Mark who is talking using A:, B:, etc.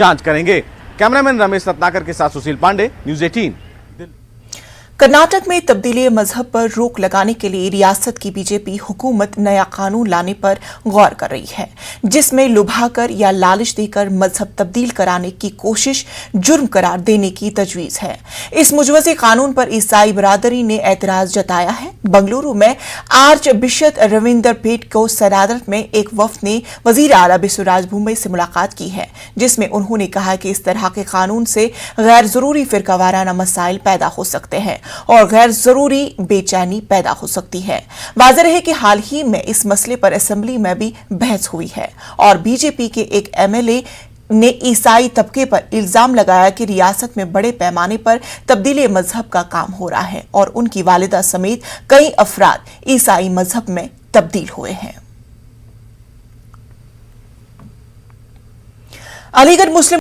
A: जांच करेंगे। कैमरामैन रमेश रत्नाकर के साथ सुशील पांडे, न्यूज़ 18।
B: कर्नाटक में तब्दीली मजहब पर रोक लगाने के लिए रियासत की बीजेपी हुकूमत नया कानून लाने पर गौर कर रही है, जिसमें लुभाकर या लालच देकर मजहब तब्दील कराने की कोशिश जुर्म करार देने की तजवीज है। इस मुजवज़े कानून पर ईसाई बरादरी ने एतराज जताया है। बंगलुरु में आर्च बिशप रविंदर पेट को सदारत में एक वफ्द ने वजीर आला बिसुराज भूमई से मुलाकात की है, जिसमें उन्होंने कहा कि इस तरह के कानून से गैर जरूरी फिरकावाराना मसाइल पैदा हो सकते हैं और गैर जरूरी बेचैनी पैदा हो सकती है। वाज़ेह है कि हाल ही में इस मसले पर असेंबली में भी बहस हुई है और बीजेपी के एक एमएलए ने ईसाई तबके पर इल्जाम लगाया कि रियासत में बड़े पैमाने पर तब्दीली मजहब का काम हो रहा है और उनकी वालिदा समेत कई अफराद ईसाई मजहब में तब्दील हुए हैं। अलीगढ़ मुस्लिम